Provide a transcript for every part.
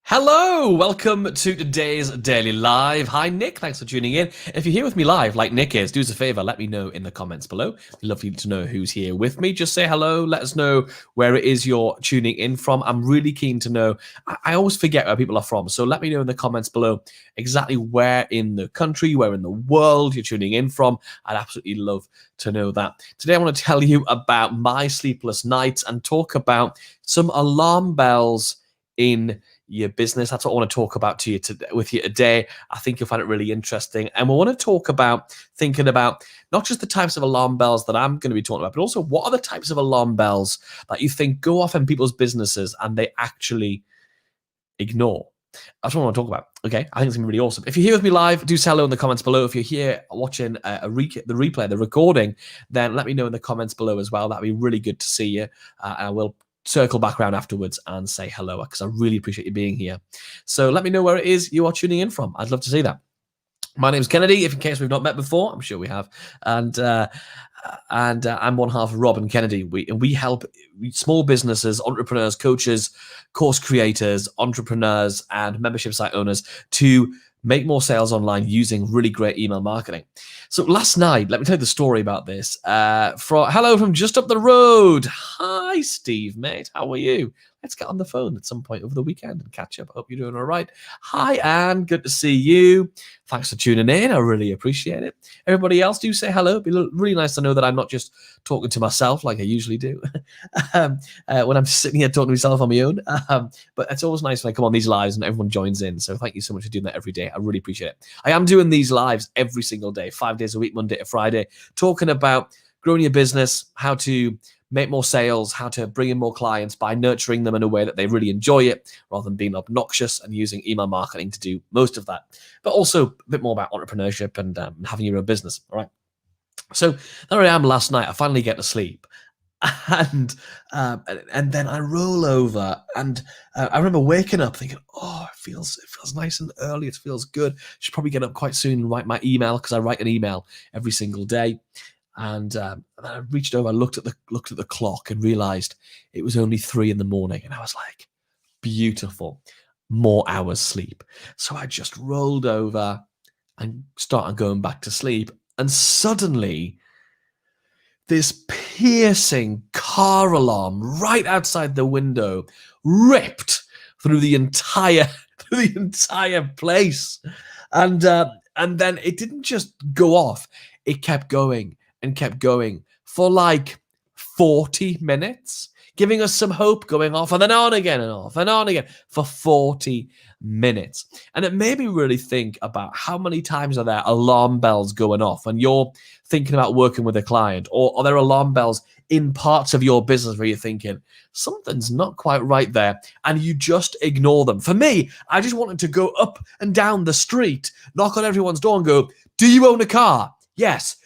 Hello, welcome to today's Daily Live. Hi, Nick. Thanks for tuning in. If you're here with me live, like Nick is, do us a favor, let me know in the comments below. It'd be lovely to know who's here with me. Just say hello. Let us know where it is you're tuning in from. I'm really keen to know. I always forget where people are from, so let me know in the comments below exactly where in the country, where in the world you're tuning in from. I'd absolutely love to know that. Today, I want to tell you about my sleepless nights and talk about some alarm bells in your business. That's what I want to talk about with you today. I think you'll find it really interesting. And we want to talk about thinking about not just the types of alarm bells that I'm going to be talking about, but also what are the types of alarm bells that you think go off in people's businesses and they actually ignore. That's what I want to talk about. Okay, I think it's gonna be really awesome. If you're here with me live, do say hello in the comments below. If you're here watching the replay, the recording, then let me know in the comments below as well. That'd be really good to see you. And I will circle back around afterwards and say hello because I really appreciate you being here. So let me know where it is you are tuning in from. I'd love to see that. My name's Kennedy, if in case we've not met before. I'm sure we have. And I'm one half of Rob and Kennedy. We help small businesses, entrepreneurs, coaches, course creators, entrepreneurs, and membership site owners to make more sales online using really great email marketing. So last night, let me tell you the story about this. Hello from just up the road. Hi, Steve, mate. How are you? Let's get on the phone at some point over the weekend and catch up. I hope you're doing all right. Hi, Anne. Good to see you. Thanks for tuning in. I really appreciate it. Everybody else, do say hello. It'd be really nice to know that I'm not just talking to myself like I usually do when I'm sitting here talking to myself on my own. But it's always nice when I come on these lives and everyone joins in. So thank you so much for doing that every day. I really appreciate it. I am doing these lives every single day, 5 days a week, Monday to Friday, talking about growing your business, how to make more sales, how to bring in more clients by nurturing them in a way that they really enjoy it rather than being obnoxious and using email marketing to do most of that. But also a bit more about entrepreneurship and having your own business. All right. So there I am last night. I finally get to sleep. And then I roll over, and I remember waking up thinking, "Oh, it feels nice and early. It feels good. Should probably get up quite soon and write my email because I write an email every single day." And I reached over, looked at the clock, and realized it was only 3 a.m, and I was like, "Beautiful, more hours sleep." So I just rolled over and started going back to sleep, and suddenly this piercing car alarm right outside the window ripped through the entire place, and then it didn't just go off; it kept going and kept going for like 40 minutes, giving us some hope, going off and then on again and off and on again for 40 minutes. And it made me really think about how many times are there alarm bells going off when you're thinking about working with a client, or are there alarm bells in parts of your business where you're thinking something's not quite right there and you just ignore them? For me, I just wanted to go up and down the street, knock on everyone's door and go, "Do you own a car?" Yes.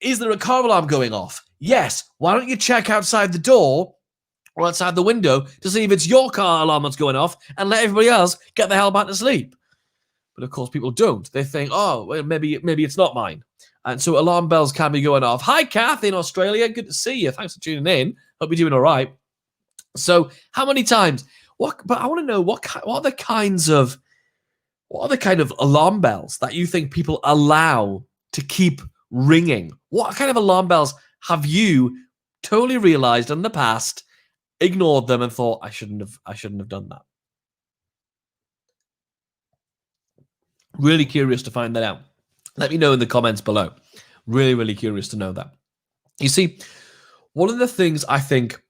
Is there a car alarm going off? Yes. Why don't you check outside the door or outside the window to see if it's your car alarm that's going off and let everybody else get the hell back to sleep? But of course, people don't. They think, "Oh, well, maybe it's not mine." And so alarm bells can be going off. Hi, Kath in Australia. Good to see you. Thanks for tuning in. Hope you're doing all right. So how many times? But I want to know what are the kind of alarm bells that you think people allow to keep ringing? What kind of alarm bells have you totally realized in the past, ignored them, and thought, I shouldn't have done that"? Really curious to find that out. Let me know in the comments below. Really, really curious to know that. You see, one of the things I think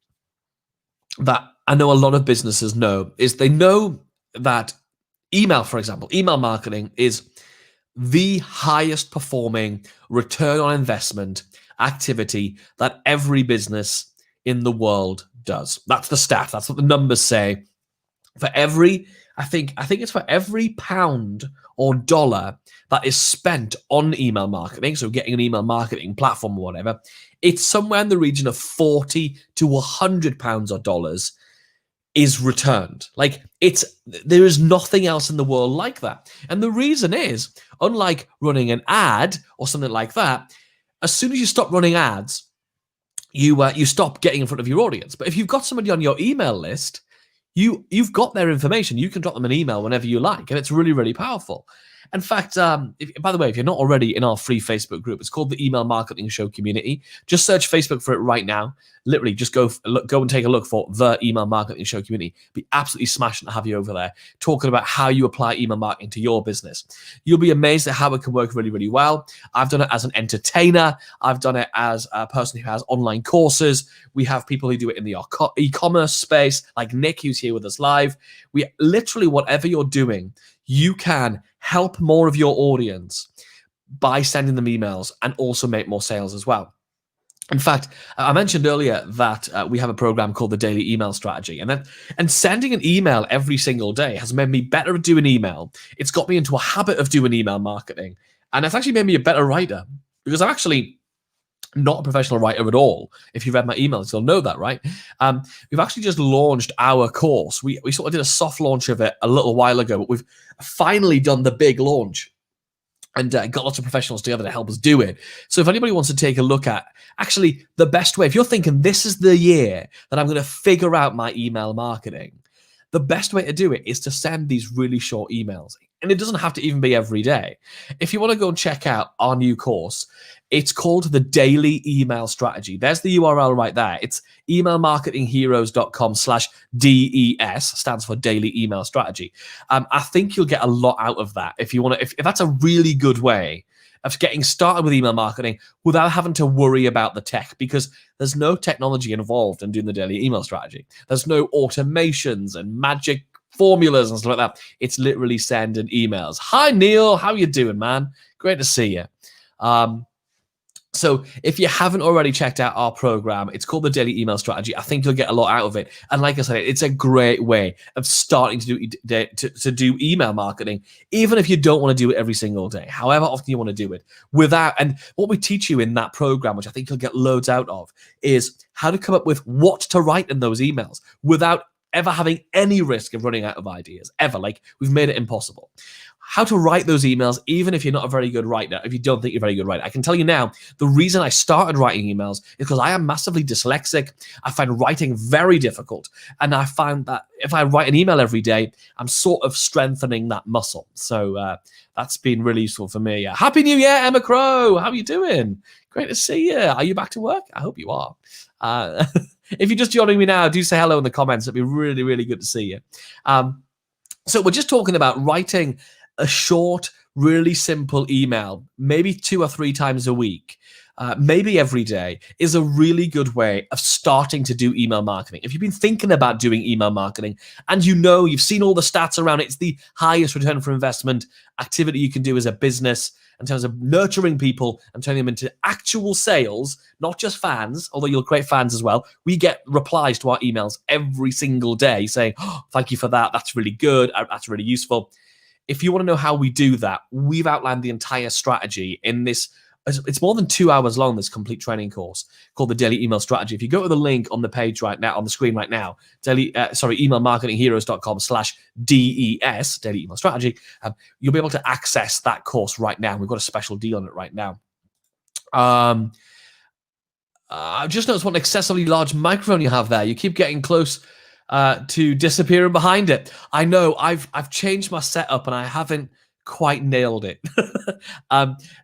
that I know a lot of businesses know is they know that email, for example, email marketing is the highest performing return on investment activity that every business in the world does. That's the stat. That's what the numbers say. For every, I think it's for every pound or dollar that is spent on email marketing, so getting an email marketing platform or whatever, it's somewhere in the region of 40 to 100 pounds or dollars is returned. Like, there is nothing else in the world like that. And the reason is, unlike running an ad or something like that, as soon as you stop running ads, you stop getting in front of your audience. But if you've got somebody on your email list, you've got their information. You can drop them an email whenever you like, and it's really, really powerful. In fact, by the way, if you're not already in our free Facebook group, it's called the Email Marketing Show Community. Just search Facebook for it right now. Literally, just go and take a look for the Email Marketing Show Community. Be absolutely smashing to have you over there talking about how you apply email marketing to your business. You'll be amazed at how it can work really, really well. I've done it as an entertainer. I've done it as a person who has online courses. We have people who do it in the e-commerce space, like Nick, who's here with us live. We literally, whatever you're doing, you can help more of your audience by sending them emails and also make more sales as well. In fact, I mentioned earlier that we have a program called the Daily Email Strategy, and sending an email every single day has made me better at doing email. It's got me into a habit of doing email marketing, and it's actually made me a better writer, because I'm actually not a professional writer at all. If you read my emails, you'll know that, right? We've actually just launched our course. We sort of did a soft launch of it a little while ago, but we've finally done the big launch and got lots of professionals together to help us do it. So if anybody wants to take a look at actually the best way, if you're thinking this is the year that I'm going to figure out my email marketing, the best way to do it is to send these really short emails. And it doesn't have to even be every day. If you want to go and check out our new course, it's called the Daily Email Strategy. There's the URL right there. It's emailmarketingheroes.com/DES, stands for Daily Email Strategy. I think you'll get a lot out of that. If you want to, if that's a really good way of getting started with email marketing without having to worry about the tech, because there's no technology involved in doing the daily email strategy. There's no automations and magic formulas and stuff like that. It's literally sending emails. Hi, Neil. How you doing, man? Great to see you. So if you haven't already checked out our program, it's called the Daily Email Strategy. I think you'll get a lot out of it. And like I said, it's a great way of starting to do email marketing, even if you don't want to do it every single day, however often you want to do it. And what we teach you in that program, which I think you'll get loads out of, is how to come up with what to write in those emails without ever having any risk of running out of ideas, ever. Like, we've made it impossible. How to write those emails, even if you're not a very good writer, if you don't think you're a very good writer. I can tell you now, the reason I started writing emails is because I am massively dyslexic. I find writing very difficult. And I find that if I write an email every day, I'm sort of strengthening that muscle. So that's been really useful for me. Happy New Year, Emma Crow. How are you doing? Great to see you. Are you back to work? I hope you are. If you're just joining me now, do say hello in the comments. It'd be really, really good to see you. So we're just talking about writing a short, really simple email, maybe 2 or 3 times a week, maybe every day, is a really good way of starting to do email marketing. If you've been thinking about doing email marketing and you've seen all the stats around it, it's the highest return for investment activity you can do as a business in terms of nurturing people and turning them into actual sales, not just fans, although you'll create fans as well. We get replies to our emails every single day saying, oh, thank you for that. That's really good. That's really useful. If you want to know how we do that, we've outlined the entire strategy in this. It's more than 2 hours long, this complete training course called the Daily Email Strategy. If you go to the link on the page right now, on the screen right now, emailmarketingheroes.com/DES, Daily Email Strategy, you'll be able to access that course right now. We've got a special deal on it right now. I've just noticed what an excessively large microphone you have there. You keep getting close to disappearing behind it. I know I've changed my setup and I haven't quite nailed it.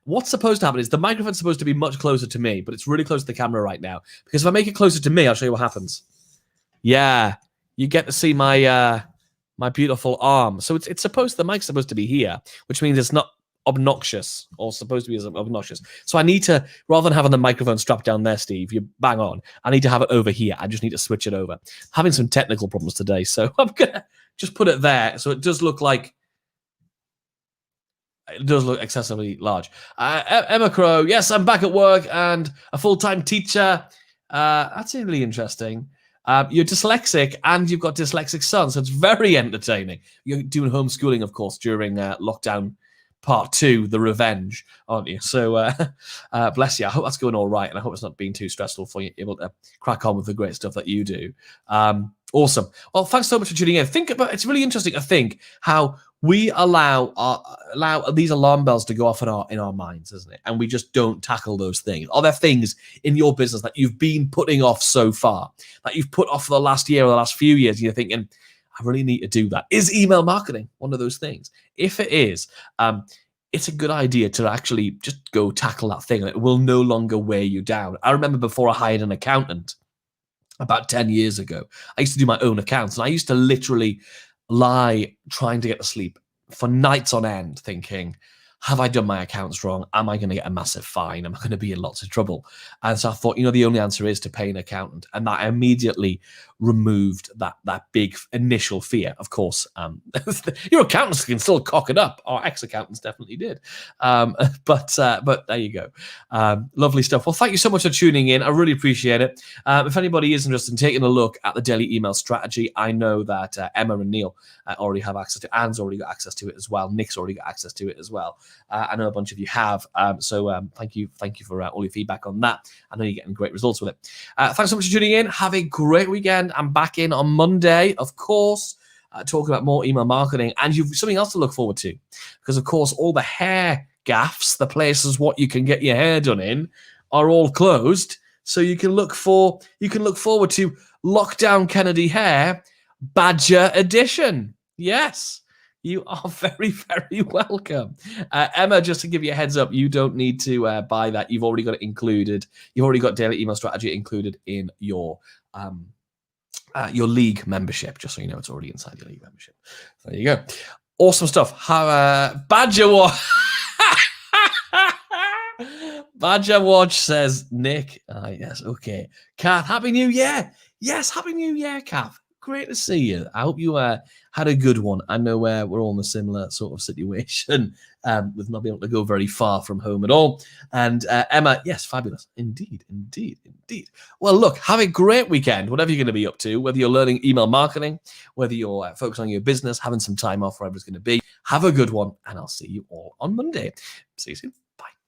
What's supposed to happen is the microphone's supposed to be much closer to me, but it's really close to the camera right now. Because if I make it closer to me, I'll show you what happens. Yeah, you get to see my my beautiful arm. So the mic's supposed to be here, which means it's not obnoxious, or supposed to be as obnoxious. So I need to, rather than having the microphone strapped down there, Steve, you bang on, I need to have it over here. I just need to switch it over. Having some technical problems today, so I'm gonna just put it there so it does look excessively large. Emma Crow, yes, I'm back at work and a full-time teacher. That's really interesting. You're dyslexic and you've got dyslexic son, so it's very entertaining. You're doing homeschooling, of course, during lockdown part 2, the revenge, aren't you? So bless you. I hope that's going all right, and I hope it's not being too stressful for you, able to crack on with the great stuff that you do. Awesome. Well, thanks so much for tuning in. It's really interesting to think how we allow these alarm bells to go off in our minds, isn't it? And we just don't tackle those things. Are there things in your business that you've been putting off so far, that you've put off for the last year or the last few years, and you're thinking, I really need to do that. Is email marketing one of those things? If it is, it's a good idea to actually just go tackle that thing, and it will no longer weigh you down. I remember before I hired an accountant about 10 years ago, I used to do my own accounts, and I used to literally lie trying to get to sleep for nights on end thinking, have I done my accounts wrong? Am I going to get a massive fine? Am I going to be in lots of trouble? And so I thought, the only answer is to pay an accountant. And that immediately removed that big initial fear. Of course, your accountants can still cock it up. Our ex-accountants definitely did. But there you go. Lovely stuff. Well, thank you so much for tuning in. I really appreciate it. If anybody is interested in taking a look at the daily email strategy, I know that Emma and Neil already have access to. Anne's already got access to it as well. Nick's already got access to it as well. I know a bunch of you have. So thank you for all your feedback on that. I know you're getting great results with it. Thanks so much for tuning in. Have a great weekend. I'm back in on Monday, of course, talking about more email marketing. And you've something else to look forward to. Because, of course, all the hair gaffs, the places what you can get your hair done in, are all closed. So you can look forward to Lockdown Kennedy Hair Badger Edition. Yes. You are very, very welcome. Emma, just to give you a heads up, you don't need to buy that. You've already got it included. You've already got daily email strategy included in your league membership, just so you know it's already inside your league membership. There you go. Awesome stuff. Badger Watch. Badger Watch says, Nick. Yes, okay. Kath, Happy New Year. Yes, Happy New Year, Kath. Great to see you. I hope you had a good one. I know we're all in a similar sort of situation with not being able to go very far from home at all. And Emma, yes, fabulous. Indeed. Well, look, have a great weekend, whatever you're going to be up to, whether you're learning email marketing, whether you're focusing on your business, having some time off, wherever it's going to be. Have a good one, and I'll see you all on Monday. See you soon. Bye.